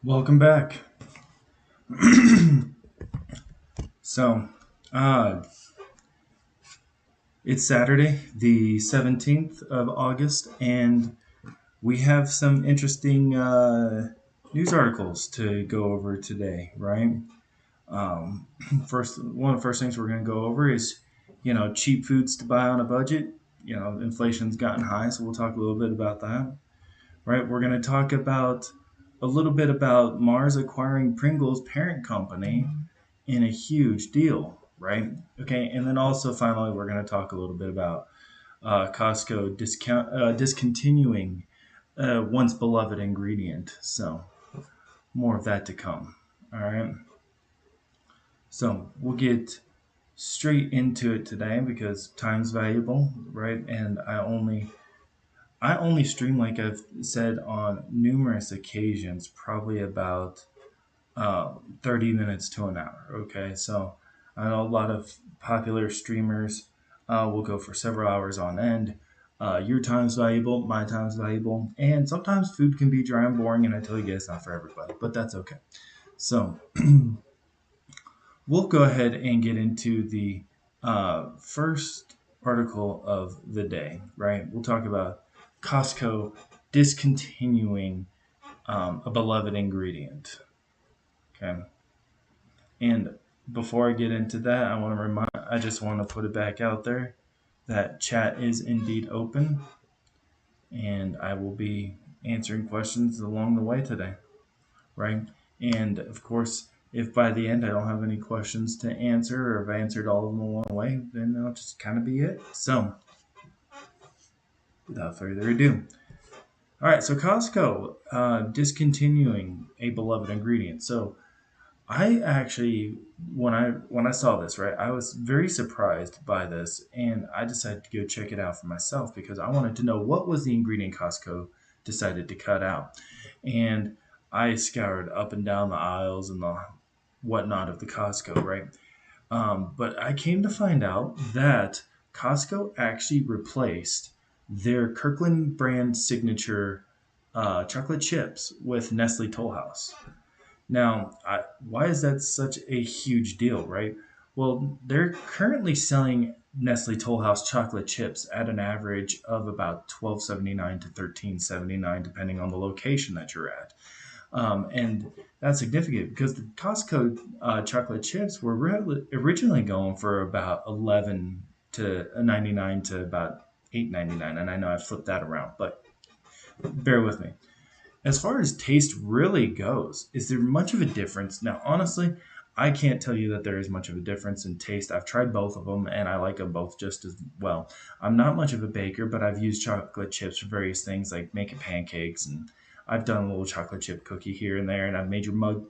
Welcome back. So, uh, it's Saturday, the 17th of August, and we have some interesting news articles to go over today, right? Um, one of the first things we're going to go over is, cheap foods to buy on a budget. Inflation's gotten high, so we'll talk a little bit about that, right? We're going to talk about a little bit about Mars acquiring Pringles parent company in a huge deal, right? Okay, and then also finally, we're going to talk a little bit about Costco discontinuing once beloved ingredient. So more of that to come. All right. So we'll get straight into it today because time's valuable, right? And I only stream, like I've said on numerous occasions, probably about 30 minutes to an hour. Okay, so I know a lot of popular streamers will go for several hours on end. Your time's valuable, my time's valuable, and sometimes food can be dry and boring, and I tell you guys, not for everybody, but that's okay. So we'll go ahead and get into the first article of the day, right? We'll talk about Costco discontinuing a beloved ingredient. Okay. And before I get into that, I just want to put it back out there that chat is indeed open and I will be answering questions along the way today, right? And of course, if by the end I don't have any questions to answer or if I answered all of them along the way, then that'll just kind of be it. So, without further ado, all right, so Costco discontinuing a beloved ingredient. So, I actually, when I saw this, right, I was very surprised by this, and I decided to go check it out for myself because I wanted to know what was the ingredient Costco decided to cut out, and I scoured up and down the aisles and the whatnot of the Costco, right, but I came to find out that Costco actually replaced their Kirkland brand signature chocolate chips with Nestle Toll House. Now, why is that such a huge deal, right? Well, they're currently selling Nestle Toll House chocolate chips at an average of about 12.79 to 13.79, depending on the location that you're at. And that's significant because the Costco chocolate chips were originally going for about 11 to 99 to about 8.99, and I know I flipped that around, but bear with me. As far as taste really goes, is there much of a difference? Now, honestly, I can't tell you that there is much of a difference in taste. I've tried both of them and I like them both just as well. I'm not much of a baker, but I've used chocolate chips for various things like making pancakes, and I've done a little chocolate chip cookie here and there, and I've made your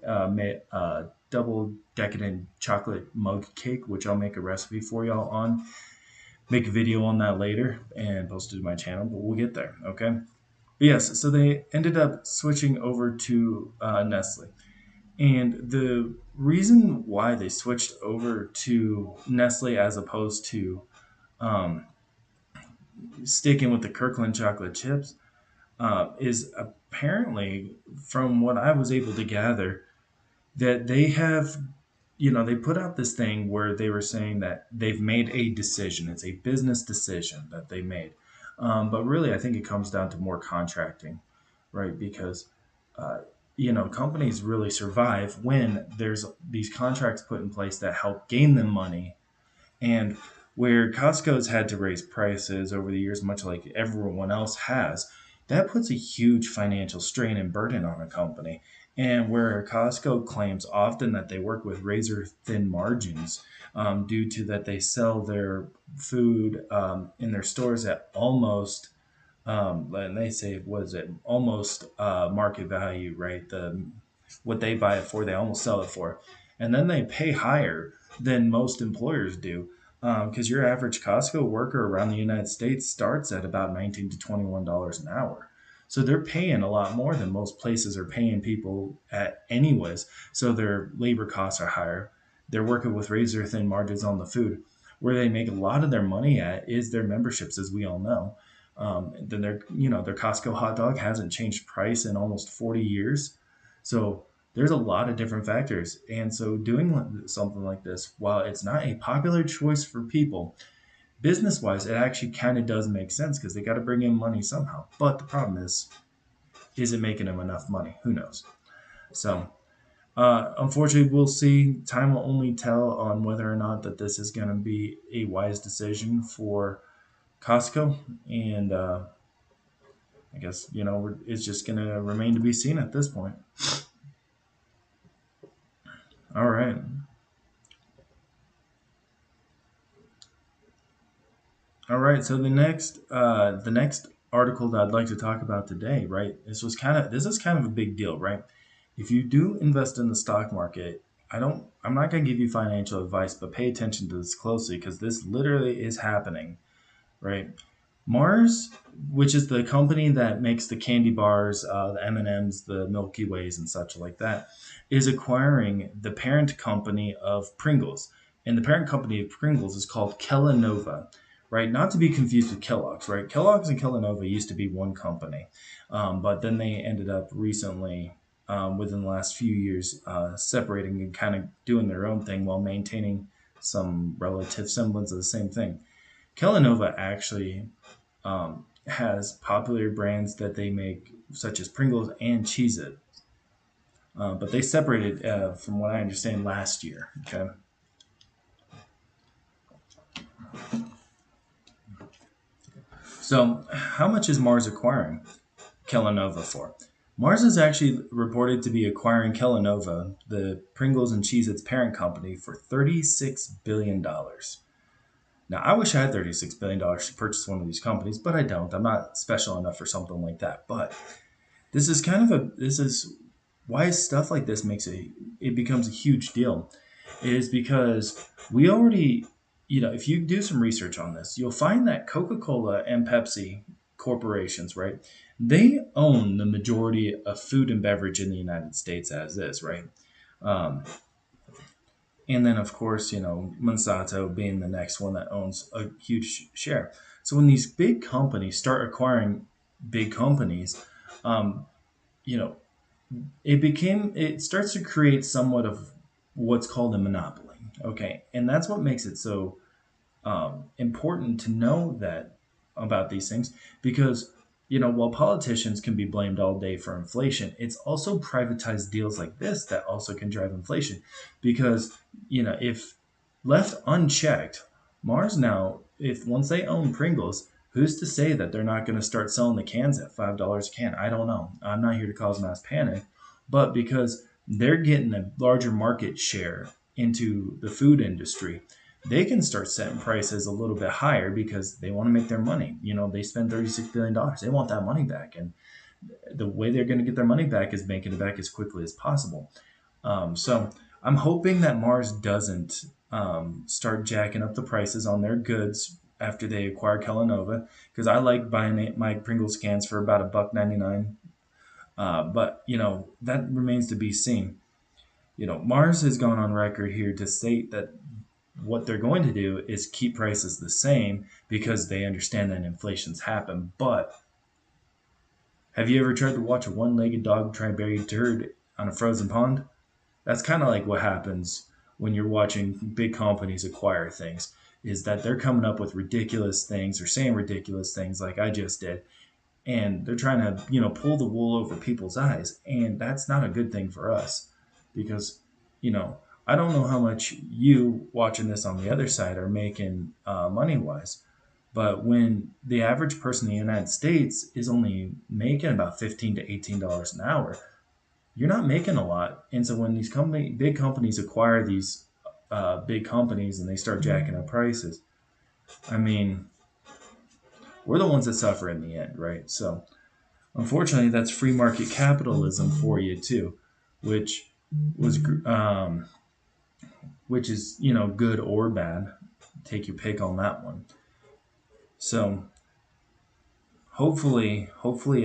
double decadent chocolate mug cake, which I'll make a recipe for y'all on. Make a video on that later and post it to my channel, but we'll get there, okay? Yes, so they ended up switching over to Nestle. And the reason why they switched over to Nestle as opposed to um, sticking with the Kirkland chocolate chips is apparently, from what I was able to gather, that they have, they put out this thing where they were saying that they've made a decision. It's a business decision that they made. But really, I think it comes down to more contracting, right? Because uh, companies really survive when there's these contracts put in place that help gain them money, and where Costco's had to raise prices over the years, much like everyone else has, that puts a huge financial strain and burden on a company. And where Costco claims often that they work with razor thin margins, due to that they sell their food in their stores at almost and they say, what is it, almost market value, right? What they buy it for, they almost sell it for, and then they pay higher than most employers do, because your average Costco worker around the United States starts at about $19 to $21 an hour. So they're paying a lot more than most places are paying people at anyways. So their labor costs are higher. They're working with razor thin margins on the food. Where they make a lot of their money at is their memberships, as we all know. Then their Costco hot dog hasn't changed price in almost 40 years. So there's a lot of different factors. And so doing something like this, while it's not a popular choice for people, business wise, it actually kind of does make sense because they got to bring in money somehow. But the problem is it making them enough money? Who knows? So unfortunately, we'll see. Time will only tell on whether or not that this is going to be a wise decision for Costco. And I guess, it's just going to remain to be seen at this point. All right. All right. So the next article that I'd like to talk about today, right? This is kind of a big deal, right? If you do invest in the stock market, I'm not going to give you financial advice, but pay attention to this closely because this literally is happening, right? Mars, which is the company that makes the candy bars, the M&Ms, the Milky Ways, and such like that, is acquiring the parent company of Pringles, and the parent company of Pringles is called Kellanova, right? Not to be confused with Kellogg's, right? Kellogg's and Kellanova used to be one company, but then they ended up recently, within the last few years, separating and kind of doing their own thing while maintaining some relative semblance of the same thing. Kellanova actually has popular brands that they make, such as Pringles and Cheez It. But they separated, from what I understand, last year. Okay. So, how much is Mars acquiring Kellanova for? Mars is actually reported to be acquiring Kellanova, the Pringles and Cheez Its parent company, for $36 billion. Now, I wish I had $36 billion to purchase one of these companies, but I don't. I'm not special enough for something like that. But this is why stuff like this it becomes a huge deal, is because we already, if you do some research on this, you'll find that Coca-Cola and Pepsi corporations, right, they own the majority of food and beverage in the United States as is, right. um, and then of course, Monsanto being the next one that owns a huge share. So when these big companies start acquiring big companies, um, you know it starts to create somewhat of what's called a monopoly. Okay, and that's what makes it so important to know that about these things, because while politicians can be blamed all day for inflation, it's also privatized deals like this that also can drive inflation, because if left unchecked, Mars now, if once they own Pringles, who's to say that they're not going to start selling the cans at $5 a can? I don't know. I'm not here to cause mass panic, but because they're getting a larger market share into the food industry, they can start setting prices a little bit higher because they want to make their money. They spend $36 billion. They want that money back. And the way they're going to get their money back is making it back as quickly as possible. So I'm hoping that Mars doesn't start jacking up the prices on their goods after they acquire Kellanova, because I like buying my Pringles cans for about $1.99. But that remains to be seen. Mars has gone on record here to state that what they're going to do is keep prices the same because they understand that inflation's happened. But have you ever tried to watch a one-legged dog try to bury a turd on a frozen pond? That's kind of like what happens when you're watching big companies acquire things, is that they're coming up with ridiculous things or saying ridiculous things like I just did, and they're trying to pull the wool over people's eyes, and that's not a good thing for us, because you know I don't know how much you watching this on the other side are making, money wise, but when the average person in the United States is only making about $15 to $18 an hour, you're not making a lot. And so when these big companies acquire these big companies and they start jacking up prices, I mean, we're the ones that suffer in the end, right? So unfortunately, that's free market capitalism for you too, which was which is good or bad. Take your pick on that one. So hopefully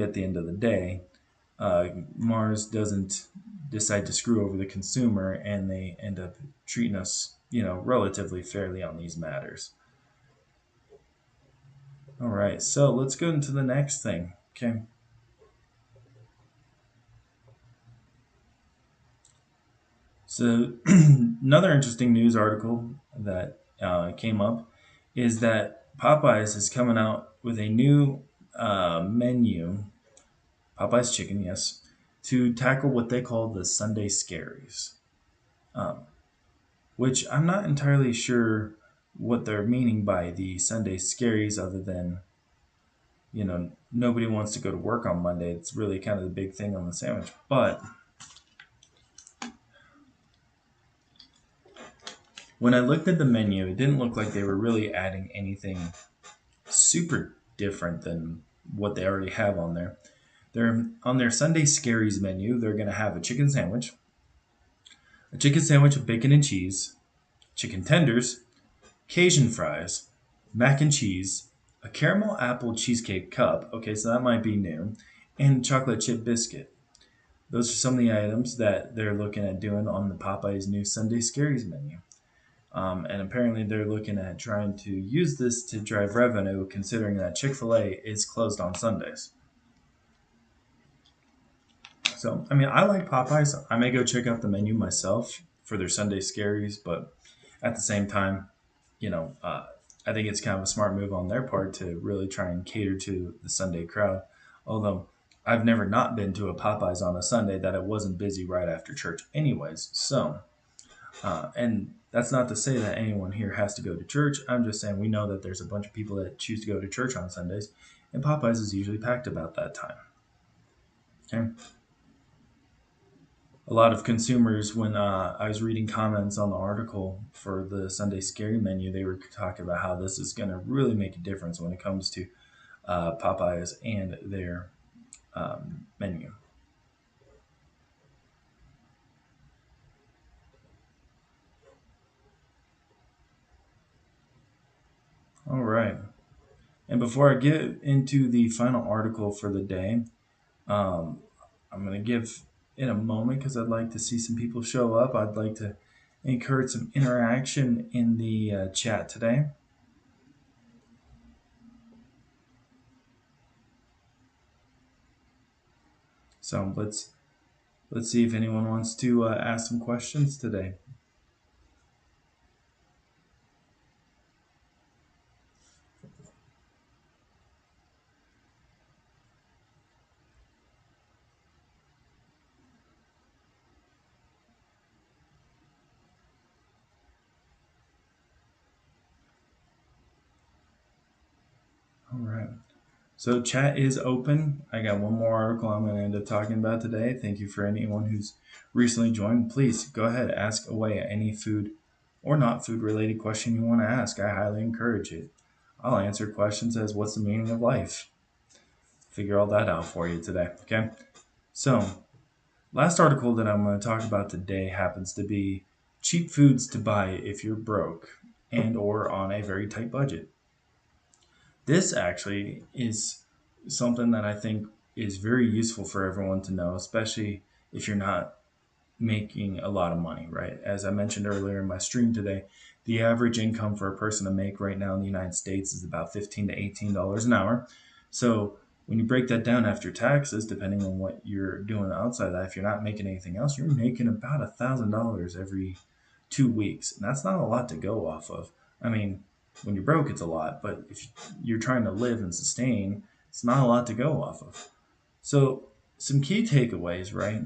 at the end of the day, Mars doesn't decide to screw over the consumer and they end up treating us relatively fairly on these matters. All right, so let's go into the next thing. Okay. So, another interesting news article that came up is that Popeyes is coming out with a new menu, Popeyes chicken, yes, to tackle what they call the Sunday scaries, um, which I'm not entirely sure what they're meaning by the Sunday scaries, other than, nobody wants to go to work on Monday. It's really kind of the big thing on the sandwich. But when I looked at the menu, it didn't look like they were really adding anything super different than what they already have on there. They're on their Sunday Scaries menu. They're going to have a chicken sandwich with bacon and cheese, chicken tenders, Cajun fries, mac and cheese, a caramel apple cheesecake cup. Okay, so that might be new, and chocolate chip biscuit. Those are some of the items that they're looking at doing on the Popeyes new Sunday Scaries menu. And apparently, they're looking at trying to use this to drive revenue, considering that Chick-fil-A is closed on Sundays. So, I mean, I like Popeyes. I may go check out the menu myself for their Sunday Scaries, but at the same time, you know, uh, I think it's kind of a smart move on their part to really try and cater to the Sunday crowd. Although I've never not been to a Popeyes on a Sunday that it wasn't busy right after church, anyways. So, and that's not to say that anyone here has to go to church. I'm just saying we know that there's a bunch of people that choose to go to church on Sundays, and Popeyes is usually packed about that time. Okay. A lot of consumers, when I was reading comments on the article for the Sunday Scary menu, they were talking about how this is going to really make a difference when it comes to Popeyes and their menu. All right. And before I get into the final article for the day, um, I'm going to give in a moment because I'd like to see some people show up. I'd like to encourage some interaction in the chat today. So let's see if anyone wants to ask some questions today. All right. So chat is open. I got one more article I'm going to end up talking about today. Thank you for anyone who's recently joined. Please go ahead, ask away any food or not food related question you want to ask. I highly encourage it. I'll answer questions as what's the meaning of life. Figure all that out for you today. Okay. So last article that I'm going to talk about today happens to be cheap foods to buy if you're broke and or on a very tight budget. This actually is something that I think is very useful for everyone to know, especially if you're not making a lot of money, right? As I mentioned earlier in my stream today, the average income for a person to make right now in the United States is about $15 to $18 an hour. So when you break that down after taxes, depending on what you're doing outside of that, if you're not making anything else, you're making about $1,000 every 2 weeks. And that's not a lot to go off of. I mean, when you're broke, it's a lot, but if you're trying to live and sustain, it's not a lot to go off of. So, some key takeaways, right,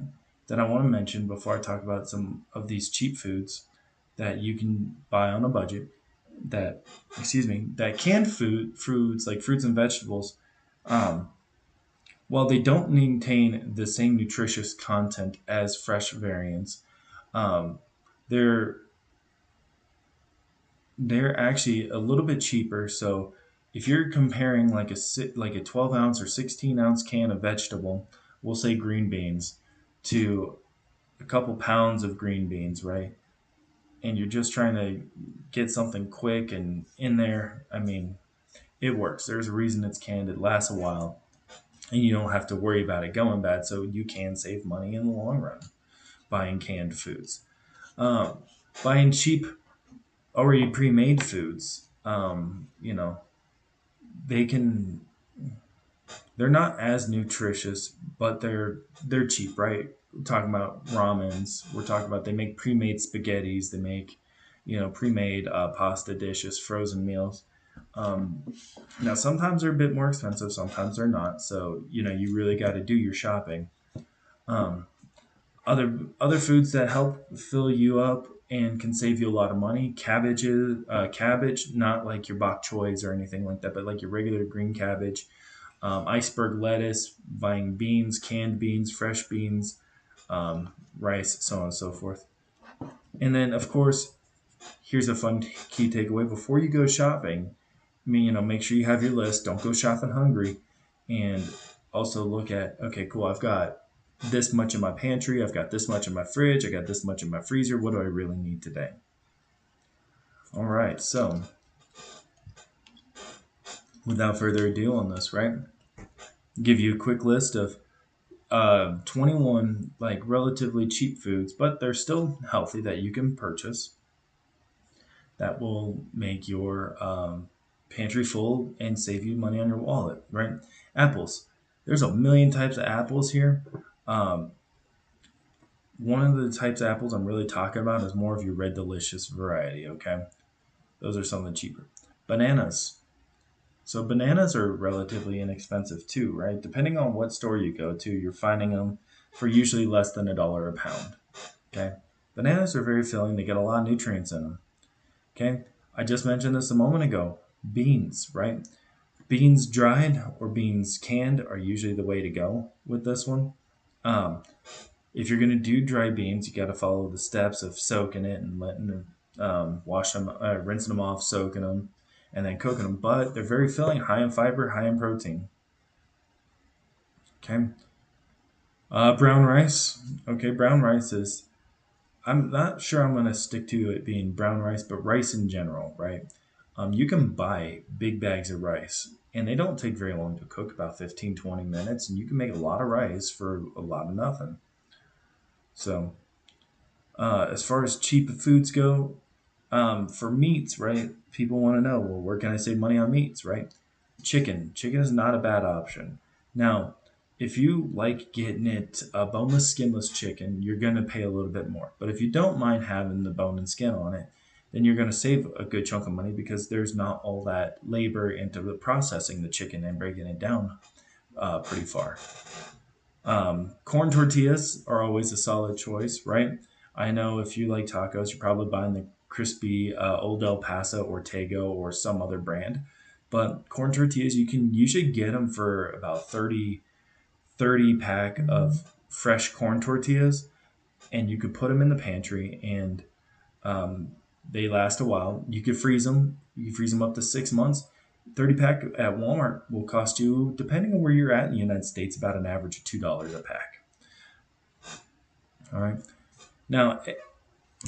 that I want to mention before I talk about some of these cheap foods that you can buy on a budget. That, excuse me, that canned foods like fruits and vegetables, um, while they don't maintain the same nutritious content as fresh variants, um, they're they're actually a little bit cheaper. So if you're comparing like a 12 ounce or 16-ounce can of vegetable, we'll say green beans, to a couple pounds of green beans, right? And you're just trying to get something quick and in there. I mean, it works. There's a reason it's canned. It lasts a while, and you don't have to worry about it going bad. So you can save money in the long run buying canned foods. Um, Buying cheap already pre-made foods, they can they're not as nutritious, but they're cheap, right? we're talking about ramens. We're talking about they make pre-made spaghettis. They make, pre-made pasta dishes, frozen meals. Um, Now sometimes they're a bit more expensive, sometimes they're not. So you really got to do your shopping. Um, other foods that help fill you up and can save you a lot of money. Cabbage, not like your bok choys or anything like that, but like your regular green cabbage. Iceberg lettuce, buying beans, canned beans, fresh beans, rice, so on and so forth. And then, of course, here's a fun key takeaway: before you go shopping, make sure you have your list. Don't go shopping hungry, and also look at, okay, cool. I've got this much in my pantry. I've got this much in my fridge. I got this much in my freezer. What do I really need today? All right. So, without further ado on this, right? Give you a quick list of 21 like relatively cheap foods, but they're still healthy that you can purchase that will make your pantry full and save you money on your wallet, right? Apples. There's a million types of apples here. Um, One of the types of apples I'm really talking about is more of your red delicious variety, okay? Those are some of the cheaper. Bananas. So bananas are relatively inexpensive too, right? Depending on what store you go to, you're finding them for usually less than $1 a pound. Okay. Bananas are very filling. They get a lot of nutrients in them. Okay. I just mentioned this a moment ago. Beans, right? Beans dried or beans canned are usually the way to go with this one. Um, if you're going to do dry beans, you got to follow the steps of soaking it and letting them wash them, rinsing them off, soaking them, and then cooking them. But they're very filling, high in fiber, high in protein. Okay. Brown rice. Okay, brown rice is. I'm not sure I'm going to stick to it being brown rice, but rice in general, right? You can buy big bags of rice, and they don't take very long to cook, about 15, 20 minutes, and you can make a lot of rice for a lot of nothing. So, as far as cheap foods go, for meats, right? People want to know, well, where can I save money on meats, right? Chicken. Chicken is not a bad option. Now, if you like getting it boneless, skinless chicken, you're going to pay a little bit more. But if you don't mind having the bone and skin on it, then you're going to save a good chunk of money because there's not all that labor into the processing the chicken and breaking it down pretty far. Corn tortillas are always a solid choice, right? I know if you like tacos, you're probably buying the crispy Old El Paso or Tego or some other brand. But corn tortillas, you can usually get them for about 30 pack of fresh corn tortillas, and you could put them in the pantry, and um, they last a while. You could freeze them. You can freeze them up to 6 months. 30 pack at Walmart will cost you, depending on where you're at in the United States, about an average of $2 a pack. All right. Now,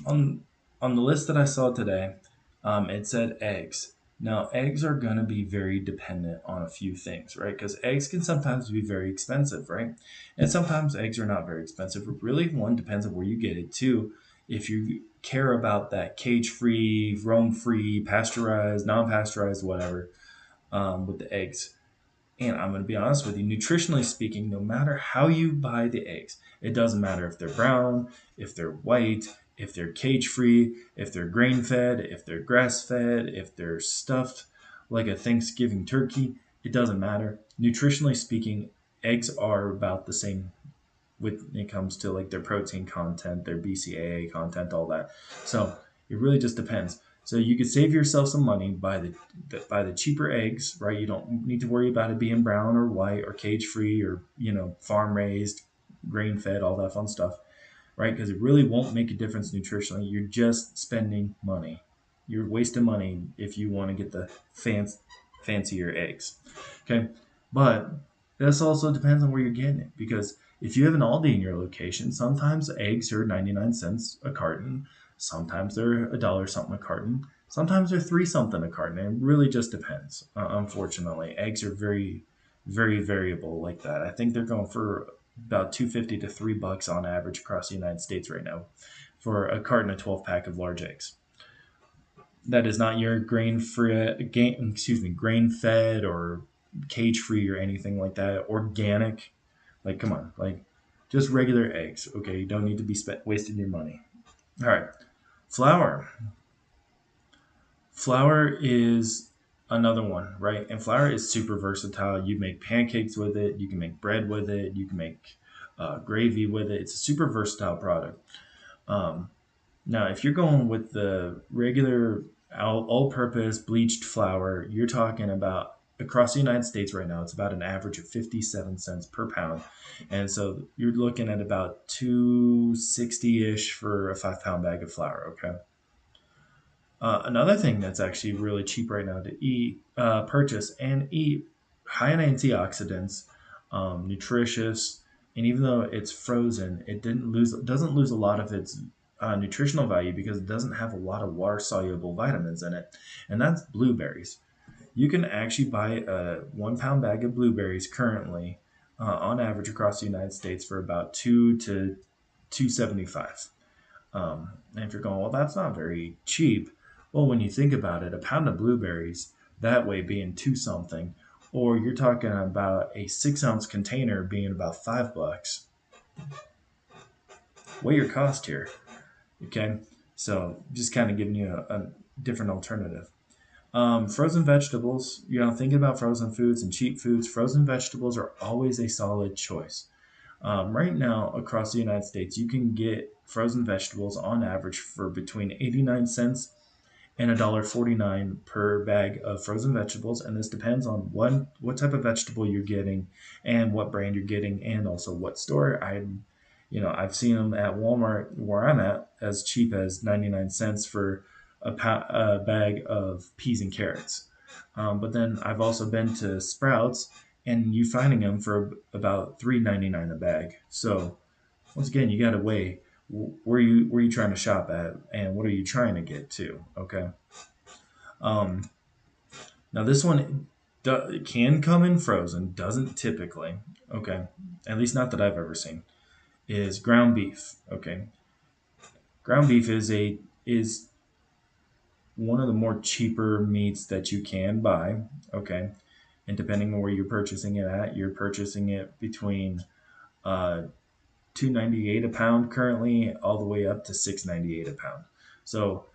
on on the list that I saw today, it said eggs. Now, eggs are going to be very dependent on a few things, right? Because eggs can sometimes be very expensive, right? And sometimes eggs are not very expensive. Really, one depends on where you get it. Two, if you care about that cage-free, roam-free, pasteurized, non-pasteurized, whatever, with the eggs. And I'm going to be honest with you, nutritionally speaking, no matter how you buy the eggs, it doesn't matter if they're brown, if they're white, if they're cage free, if they're grain fed, if they're grass fed, if they're stuffed like a Thanksgiving turkey, it doesn't matter. Nutritionally speaking, eggs are about the same when it comes to like their protein content, their BCAA content, all that. So it really just depends. So you could save yourself some money by the cheaper eggs, right? You don't need to worry about it being brown or white or cage free or farm raised, grain fed, all that fun stuff, right? Because it really won't make a difference nutritionally. You're just spending money. You're wasting money if you want to get the fancier eggs. Okay, but this also depends on where you're getting it because if you have an Aldi in your location, sometimes eggs are 99 cents a carton. Sometimes they're a dollar something a carton. Sometimes they're three something a carton. It really just depends. Unfortunately, eggs are very, very variable like that. I think they're going for about 250 to $3 on average across the United States right now for a carton of 12 pack of large eggs. That is not your grain fed or cage free or anything like that. Organic, like come on, like just regular eggs. Okay, you don't need to be wasting your money. All right, flour. Flour is another one, right? And flour is super versatile. You make pancakes with it. You can make bread with it. You can make gravy with it. It's a super versatile product. Um, Now, if you're going with the regular all-purpose bleached flour, you're talking about across the United States right now, it's about an average of 57 cents per pound. And so you're looking at about 260-ish for a 5 pound bag of flour, okay? Another thing that's actually really cheap right now to purchase and eat, high in antioxidants, nutritious, and even though it's frozen, doesn't lose a lot of its nutritional value because it doesn't have a lot of water soluble vitamins in it, and that's blueberries. You can actually buy a 1 pound bag of blueberries currently, on average across the United States for about 2 to 2.75. And if you're going, well, that's not very cheap. Well, when you think about it, a pound of blueberries, that way being two something, or you're talking about a 6 ounce container being about $5. Weigh your cost here. Okay. So just kind of giving you a different alternative. Frozen vegetables, thinking about frozen foods and cheap foods, frozen vegetables are always a solid choice. Right now, across the United States, you can get frozen vegetables on average for between 89 cents and $1.49 per bag of frozen vegetables, and this depends on what type of vegetable you're getting, and what brand you're getting, and also what store. I've seen them at Walmart where I'm at as cheap as 99 cents for a bag of peas and carrots. But then I've also been to Sprouts, and you finding them for about $3.99 a bag. So once again, you got to weigh where you trying to shop at, and what are you trying to get to. Okay. Um, Now this one can come in frozen, doesn't typically. Okay, at least not that I've ever seen. Is ground beef. Okay, ground beef is one of the more cheaper meats that you can buy. Okay, and depending on where you're purchasing it at, you're purchasing it between 2.98 a pound currently, all the way up to 6.98 a pound. So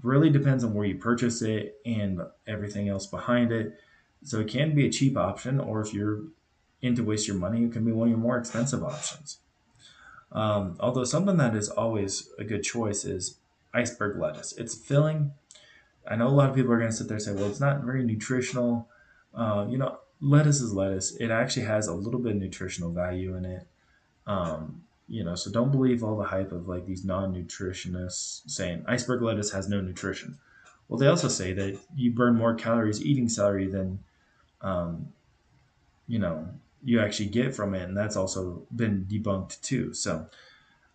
really depends on where you purchase it and everything else behind it. So it can be a cheap option, or if you're into waste your money, it can be one of your more expensive options. Although something that is always a good choice is iceberg lettuce. It's filling. I know a lot of people are going to sit there and say, well, it's not very nutritional. Lettuce is lettuce. It actually has a little bit of nutritional value in it. So don't believe all the hype of like these non-nutritionists saying iceberg lettuce has no nutrition. Well, they also say that you burn more calories eating celery than um, you know you actually get from it, and that's also been debunked too. So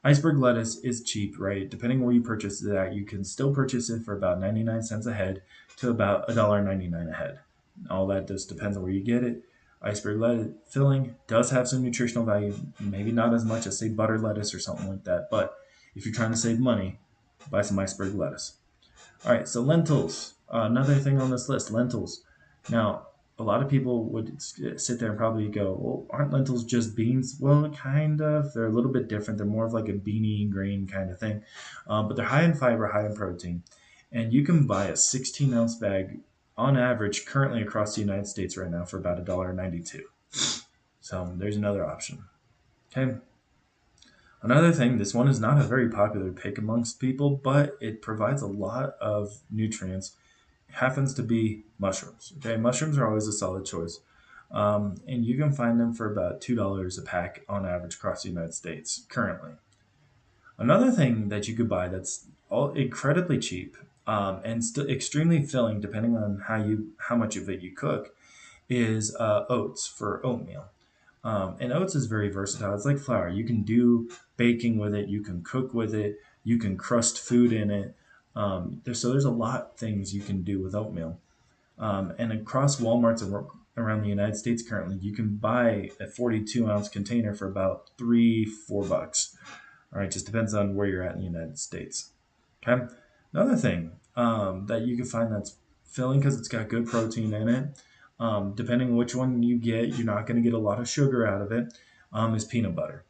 iceberg lettuce is cheap, right? Depending on where you purchase it at, you can still purchase it for about 99 cents a head to about $1.99 a head. All that just depends on where you get it. Iceberg lettuce filling does have some nutritional value, maybe not as much as, say, butter lettuce or something like that. But if you're trying to save money, buy some iceberg lettuce. All right, so lentils. Another thing on this list, lentils. Now, a lot of people would sit there and probably go, well, aren't lentils just beans? Well, kind of. They're a little bit different. They're more of like a beanie grain kind of thing. But they're high in fiber, high in protein. And you can buy a 16-ounce bag on average currently across the United States right now for about $1.92. So there's another option. Okay. Another thing, this one is not a very popular pick amongst people, but it provides a lot of nutrients. It happens to be mushrooms. Okay, mushrooms are always a solid choice, and you can find them for about $2 a pack on average across the United States currently. Another thing that you could buy that's all incredibly cheap, and still extremely filling, depending on how much of it you cook, is oats for oatmeal. And oats is very versatile. It's like flour. You can do baking with it. You can cook with it. You can crust food in it. There's a lot of things you can do with oatmeal. And across Walmarts around the United States currently, you can buy a 42-ounce container for about $3-4. All right, just depends on where you're at in the United States. Okay. Another thing that you can find that's filling because it's got good protein in it. Depending on which one you get, you're not going to get a lot of sugar out of it. Is peanut butter.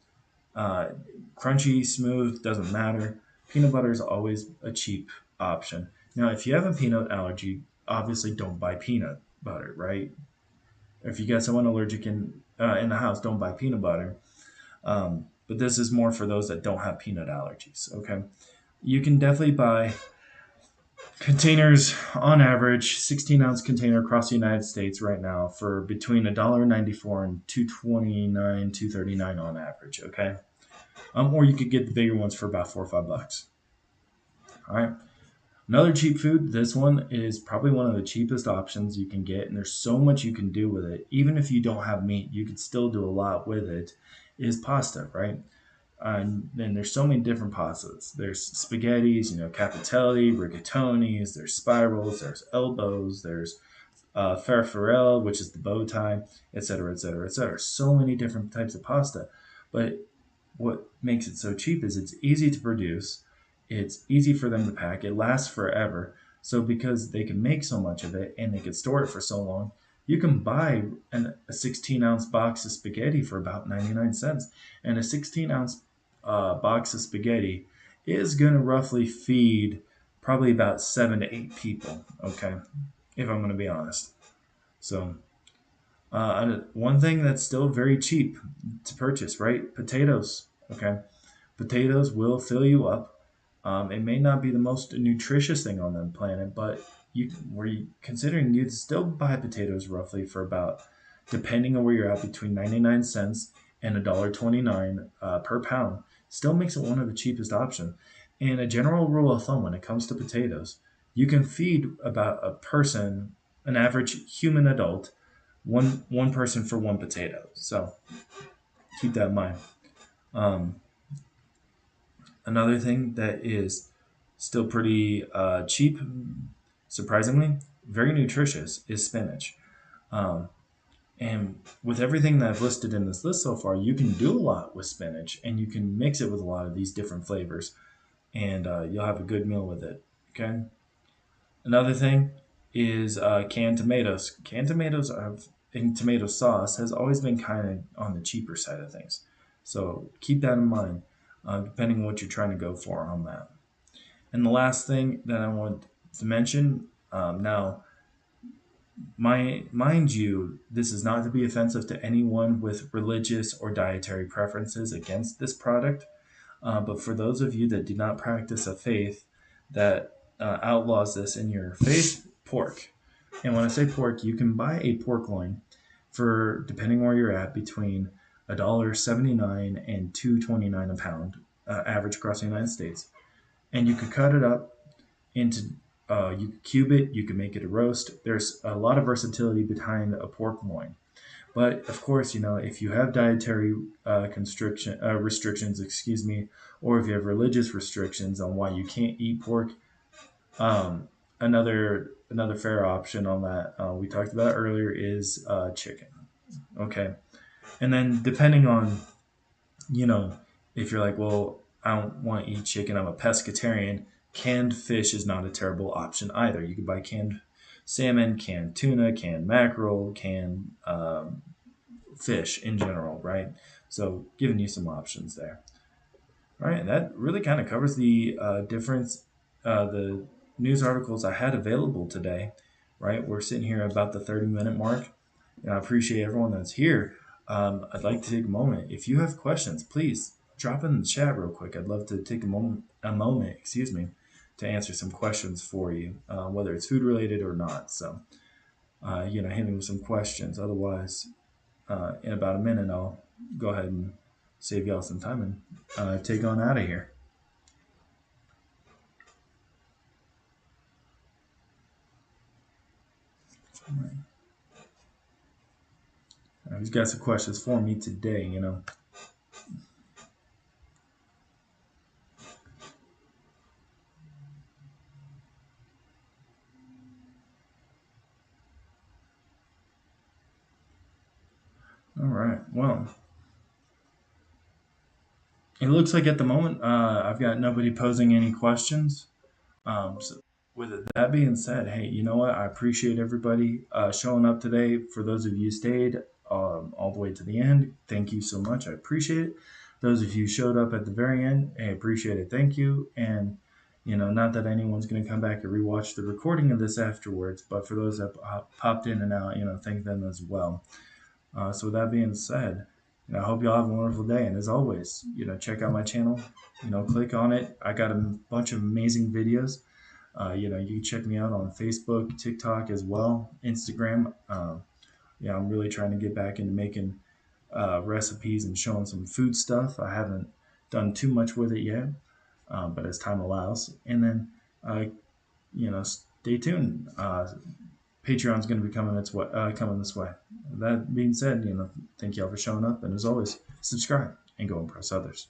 Uh, Crunchy, smooth, doesn't matter. Peanut butter is always a cheap option. Now, if you have a peanut allergy, obviously don't buy peanut butter, right? If you got someone allergic in the house, don't buy peanut butter. But this is more for those that don't have peanut allergies. Okay, you can definitely buy containers on average, 16-ounce container across the United States right now for between $1.94 and $2.29, $2.39 on average. Okay, or you could get the bigger ones for about $4 or $5. All right. Another cheap food, this one is probably one of the cheapest options you can get, and there's so much you can do with it. Even if you don't have meat, you can still do a lot with it, is pasta, right? And there's so many different pastas. There's spaghettis, capitelli, rigatonis, there's spirals, there's elbows, there's farfalle, which is the bow tie, etc., etc., etc. So many different types of pasta. But what makes it so cheap is it's easy to produce, it's easy for them to pack, it lasts forever. So because they can make so much of it and they can store it for so long, you can buy a 16-ounce box of spaghetti for about 99 cents. And a 16-ounce box of spaghetti is going to roughly feed probably about 7 to 8 people, okay? If I'm going to be honest. So, one thing that's still very cheap to purchase, right? Potatoes, okay? Potatoes will fill you up. It may not be the most nutritious thing on the planet, but considering you'd still buy potatoes roughly for about, depending on where you're at, between 99 cents and $1.29 per pound, still makes it one of the cheapest options. And a general rule of thumb when it comes to potatoes, you can feed about a person, an average human adult, one person for one potato. So keep that in mind. Um, Another thing that is still pretty cheap, surprisingly, very nutritious, is spinach. Um, and with everything that I've listed in this list so far, you can do a lot with spinach and you can mix it with a lot of these different flavors and you'll have a good meal with it. Okay. Another thing is canned tomatoes. Canned tomatoes and tomato sauce has always been kind of on the cheaper side of things. So keep that in mind, depending on what you're trying to go for on that. And the last thing that I want to mention now, mind you, this is not to be offensive to anyone with religious or dietary preferences against this product. But for those of you that do not practice a faith that outlaws this in your faith, pork. And when I say pork, you can buy a pork loin for, depending where you're at, between $1.79 and $2.29 a pound, average across the United States. And you could cut it up into, you could cube it, you can make it a roast. There's a lot of versatility behind a pork loin. But of course, if you have dietary restrictions, excuse me, or if you have religious restrictions on why you can't eat pork, another fair option on that we talked about earlier is chicken. Okay, and then depending on you know if you're like, well, I don't want to eat chicken, I'm a pescatarian. Canned fish is not a terrible option either. You could buy canned salmon, canned tuna, canned mackerel, canned fish in general, right? So giving you some options there. All right, that really kind of covers the difference, the news articles I had available today, right? We're sitting here about the 30-minute mark, and I appreciate everyone that's here. I'd like to take a moment. If you have questions, please drop in the chat real quick. I'd love to take a moment, excuse me, to answer some questions for you, whether it's food related or not. So, hit me with some questions. Otherwise, in about a minute, I'll go ahead and save y'all some time and take on out of here. All right. Who's got some questions for me today? All right. Well, it looks like at the moment I've got nobody posing any questions. So with that being said, hey, you know what? I appreciate everybody showing up today. For those of you who stayed all the way to the end, thank you so much. I appreciate it. those of you who showed up at the very end, I appreciate it. Thank you. And not that anyone's going to come back and rewatch the recording of this afterwards, but for those that popped in and out, thank them as well. So with that being said, I hope y'all have a wonderful day. And as always, check out my channel. Click on it. I got a bunch of amazing videos. You can check me out on Facebook, TikTok as well, Instagram. I'm really trying to get back into making recipes and showing some food stuff. I haven't done too much with it yet, but as time allows. And then, stay tuned. Patreon's going to be coming coming this way. That being said, thank y'all for showing up, and as always, subscribe and go impress others.